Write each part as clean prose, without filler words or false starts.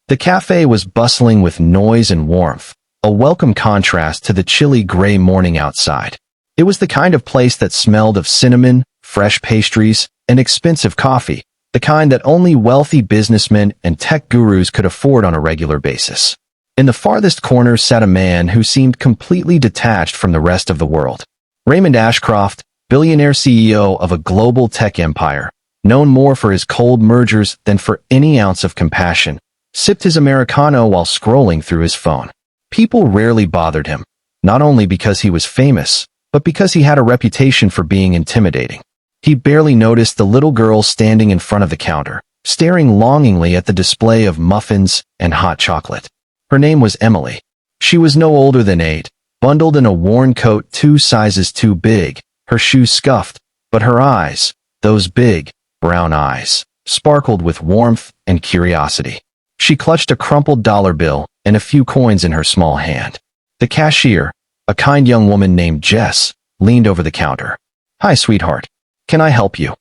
The cafe was bustling with noise and warmth, a welcome contrast to the chilly gray morning outside. It was the kind of place that smelled of cinnamon, fresh pastries, and expensive coffee, the kind that only wealthy businessmen and tech gurus could afford on a regular basis. In the farthest corner sat a man who seemed completely detached from the rest of the world. Raymond Ashcroft, billionaire CEO of a global tech empire, known more for his cold mergers than for any ounce of compassion, sipped his Americano while scrolling through his phone. People rarely bothered him, not only because he was famous, but because he had a reputation for being intimidating. He barely noticed the little girl standing in front of the counter, staring longingly at the display of muffins and hot chocolate. Her name was Emily. She was no older than 8, bundled in a worn coat 2 sizes too big, her shoes scuffed, but her eyes, those big, brown eyes, sparkled with warmth and curiosity. She clutched a crumpled dollar bill and a few coins in her small hand. The cashier, a kind young woman named Jess, leaned over the counter. "Hi, sweetheart. Can I help you?"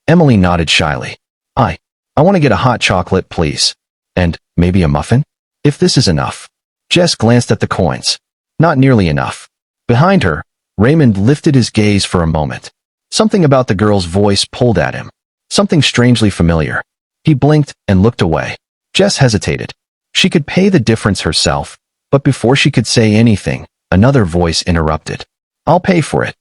Emily nodded shyly. I want to get a hot chocolate, please. And maybe a muffin? If this is enough." Jess glanced at the coins. Not nearly enough. Behind her, Raymond lifted his gaze for a moment. Something about the girl's voice pulled at him. Something strangely familiar. He blinked and looked away. Jess hesitated. She could pay the difference herself, but before she could say anything, another voice interrupted. "I'll pay for it."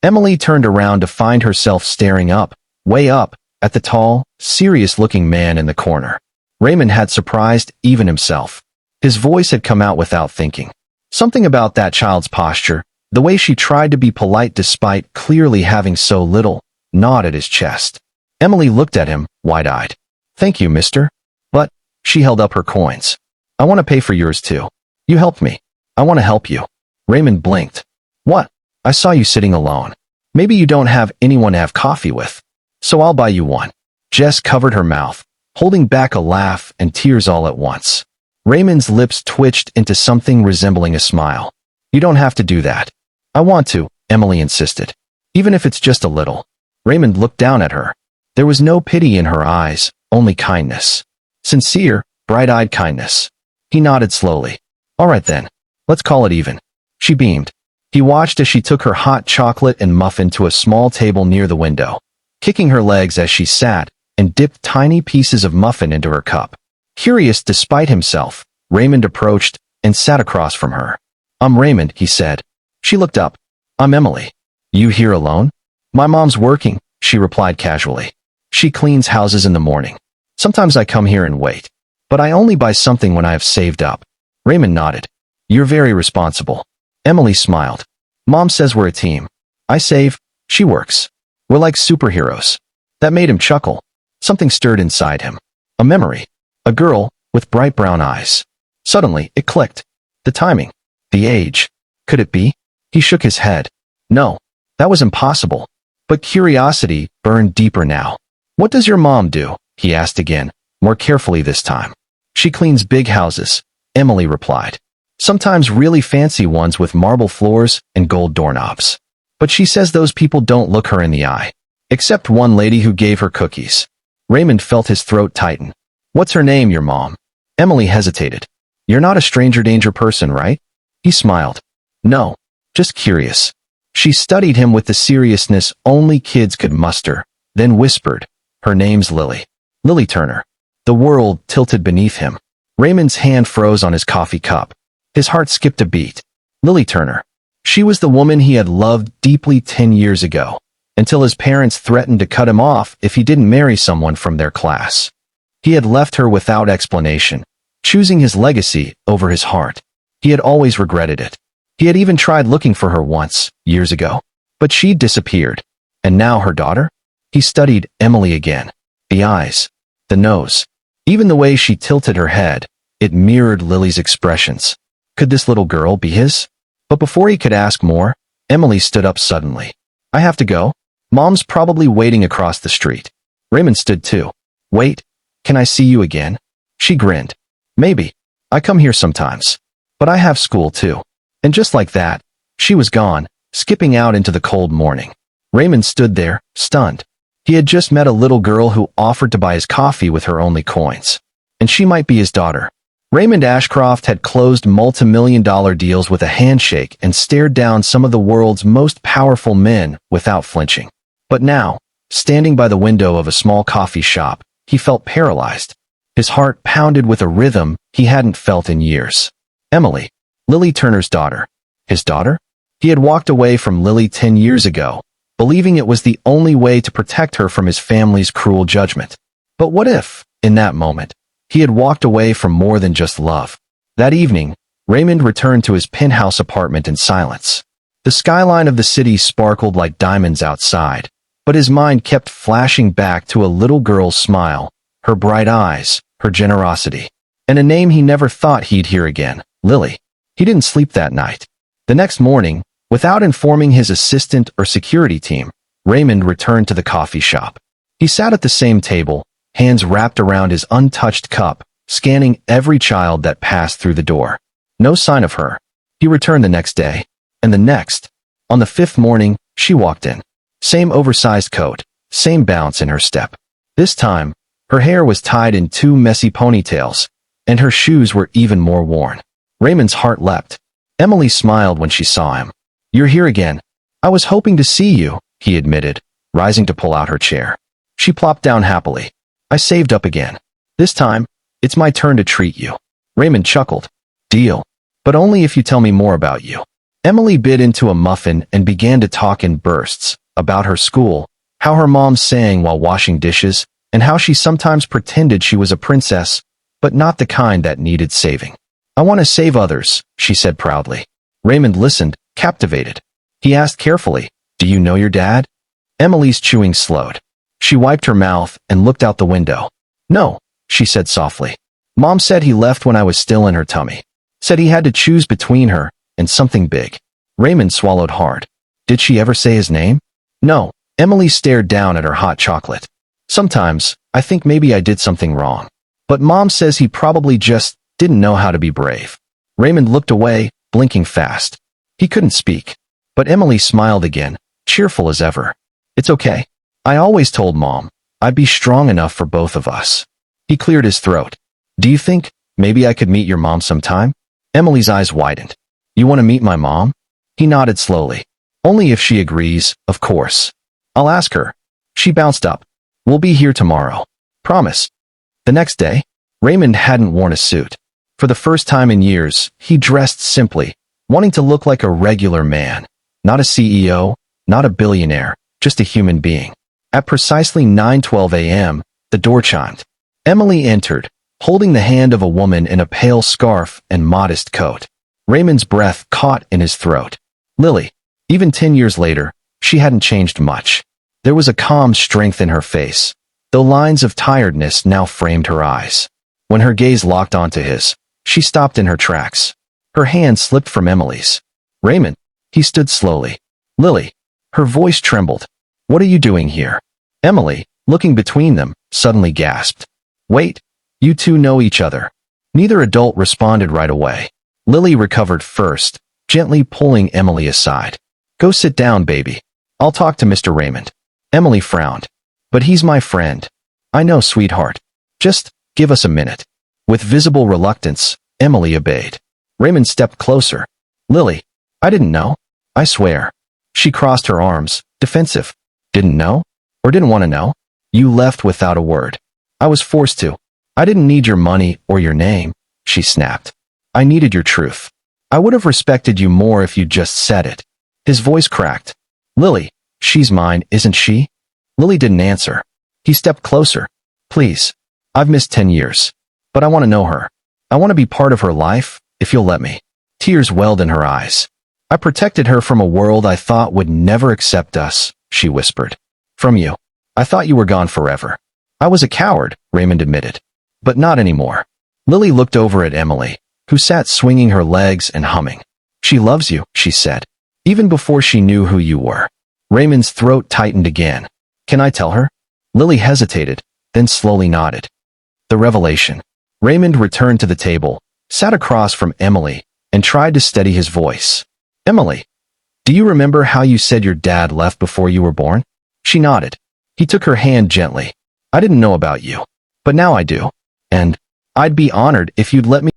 Emily turned around to find herself staring up, way up, at the tall, serious-looking man in the corner. Raymond had surprised even himself. His voice had come out without thinking. Something about that child's posture, the way she tried to be polite despite clearly having so little, gnawed at his chest. Emily looked at him, wide-eyed. "Thank you, mister." "But," she held up her coins. "I want to pay for yours too. You helped me. I want to help you." Raymond blinked. "What? I saw you sitting alone. Maybe you don't have anyone to have coffee with. So I'll buy you one." Jess covered her mouth, holding back a laugh and tears all at once. Raymond's lips twitched into something resembling a smile. "You don't have to do that." "I want to," Emily insisted. "Even if it's just a little." Raymond looked down at her. There was no pity in her eyes, only kindness. Sincere, bright-eyed kindness. He nodded slowly. "All right then. Let's call it even." She beamed. He watched as she took her hot chocolate and muffin to a small table near the window, kicking her legs as she sat, and dipped tiny pieces of muffin into her cup. Curious despite himself, Raymond approached and sat across from her. "I'm Raymond," he said. She looked up. "I'm Emily." "You here alone?" "My mom's working," she replied casually. "She cleans houses in the morning. Sometimes I come here and wait. But I only buy something when I have saved up." Raymond nodded. "You're very responsible." Emily smiled. "Mom says we're a team. I save, she works. We're like superheroes." That made him chuckle. Something stirred inside him. A memory. A girl with bright brown eyes. Suddenly, it clicked. The timing. The age. Could it be? He shook his head. No, that was impossible. But curiosity burned deeper now. "What does your mom do?" he asked again, more carefully this time. "She cleans big houses," Emily replied. "Sometimes really fancy ones with marble floors and gold doorknobs. But she says those people don't look her in the eye. Except one lady who gave her cookies." Raymond felt his throat tighten. "What's her name, your mom?" Emily hesitated. "You're not a stranger danger person, right?" He smiled. "No, just curious." She studied him with the seriousness only kids could muster, then whispered, "Her name's Lily. Lily Turner." The world tilted beneath him. Raymond's hand froze on his coffee cup. His heart skipped a beat. Lily Turner. She was the woman he had loved deeply 10 years ago, until his parents threatened to cut him off if he didn't marry someone from their class. He had left her without explanation, choosing his legacy over his heart. He had always regretted it. He had even tried looking for her once, years ago. But she'd disappeared. And now her daughter? He studied Emily again. The eyes. The nose. Even the way she tilted her head. It mirrored Lily's expressions. Could this little girl be his? But before he could ask more, Emily stood up suddenly. "I have to go. Mom's probably waiting across the street." Raymond stood too. "Wait. Can I see you again?" She grinned. "Maybe. I come here sometimes. But I have school too." And just like that, she was gone, skipping out into the cold morning. Raymond stood there, stunned. He had just met a little girl who offered to buy his coffee with her only coins. And she might be his daughter. Raymond Ashcroft had closed multi-million-dollar deals with a handshake and stared down some of the world's most powerful men without flinching. But now, standing by the window of a small coffee shop, he felt paralyzed. His heart pounded with a rhythm he hadn't felt in years. Emily, Lily Turner's daughter. His daughter? He had walked away from Lily 10 years ago, believing it was the only way to protect her from his family's cruel judgment. But what if, in that moment, he had walked away from more than just love? That evening, Raymond returned to his penthouse apartment in silence. The skyline of the city sparkled like diamonds outside, but his mind kept flashing back to a little girl's smile, her bright eyes, her generosity, and a name he never thought he'd hear again, Lily. He didn't sleep that night. The next morning, without informing his assistant or security team, Raymond returned to the coffee shop. He sat at the same table, hands wrapped around his untouched cup, scanning every child that passed through the door. No sign of her. He returned the next day, and the next. On the fifth morning, she walked in. Same oversized coat, same bounce in her step. This time, her hair was tied in two messy ponytails, and her shoes were even more worn. Raymond's heart leapt. Emily smiled when she saw him. "You're here again. I was hoping to see you," he admitted, rising to pull out her chair. She plopped down happily. "I saved up again. This time, it's my turn to treat you." Raymond chuckled. "Deal. But only if you tell me more about you." Emily bit into a muffin and began to talk in bursts, about her school, how her mom sang while washing dishes, and how she sometimes pretended she was a princess, but not the kind that needed saving. "I want to save others," she said proudly. Raymond listened, captivated. He asked carefully, "Do you know your dad?" Emily's chewing slowed. She wiped her mouth and looked out the window. "No," she said softly. "Mom said he left when I was still in her tummy. Said he had to choose between her and something big." Raymond swallowed hard. "Did she ever say his name?" "No." Emily stared down at her hot chocolate. "Sometimes, I think maybe I did something wrong. But Mom says he probably just didn't know how to be brave." Raymond looked away, blinking fast. He couldn't speak. But Emily smiled again, cheerful as ever. "It's okay. I always told Mom I'd be strong enough for both of us." He cleared his throat. "Do you think maybe I could meet your mom sometime?" Emily's eyes widened. "You want to meet my mom?" He nodded slowly. "Only if she agrees, of course. I'll ask her." She bounced up. "We'll be here tomorrow. Promise." The next day, Raymond hadn't worn a suit. For the first time in years, he dressed simply, wanting to look like a regular man. Not a CEO, not a billionaire, just a human being. At precisely 9:12 a.m., the door chimed. Emily entered, holding the hand of a woman in a pale scarf and modest coat. Raymond's breath caught in his throat. Lily. Even 10 years later, she hadn't changed much. There was a calm strength in her face, though lines of tiredness now framed her eyes. When her gaze locked onto his, she stopped in her tracks. Her hand slipped from Emily's. "Raymond." He stood slowly. "Lily." Her voice trembled. "What are you doing here?" Emily, looking between them, suddenly gasped. "Wait. You two know each other." Neither adult responded right away. Lily recovered first, gently pulling Emily aside. "Go sit down, baby. I'll talk to Mr. Raymond." Emily frowned. "But he's my friend." "I know, sweetheart. Just give us a minute." With visible reluctance, Emily obeyed. Raymond stepped closer. "Lily, I didn't know. I swear." She crossed her arms, defensive. "Didn't know? Or didn't want to know? You left without a word." "I was forced to. I didn't need your money or your name," she snapped. "I needed your truth. I would have respected you more if you'd just said it." His voice cracked. "Lily, she's mine, isn't she?" Lily didn't answer. He stepped closer. "Please. I've missed 10 years. But I want to know her. I want to be part of her life, if you'll let me." Tears welled in her eyes. "I protected her from a world I thought would never accept us," she whispered. "From you. I thought you were gone forever." "I was a coward," Raymond admitted. "But not anymore." Lily looked over at Emily, who sat swinging her legs and humming. "She loves you," she said, "even before she knew who you were." Raymond's throat tightened again. "Can I tell her?" Lily hesitated, then slowly nodded. The revelation. Raymond returned to the table, sat across from Emily, and tried to steady his voice. "Emily, do you remember how you said your dad left before you were born?" She nodded. He took her hand gently. "I didn't know about you, but now I do. And I'd be honored if you'd let me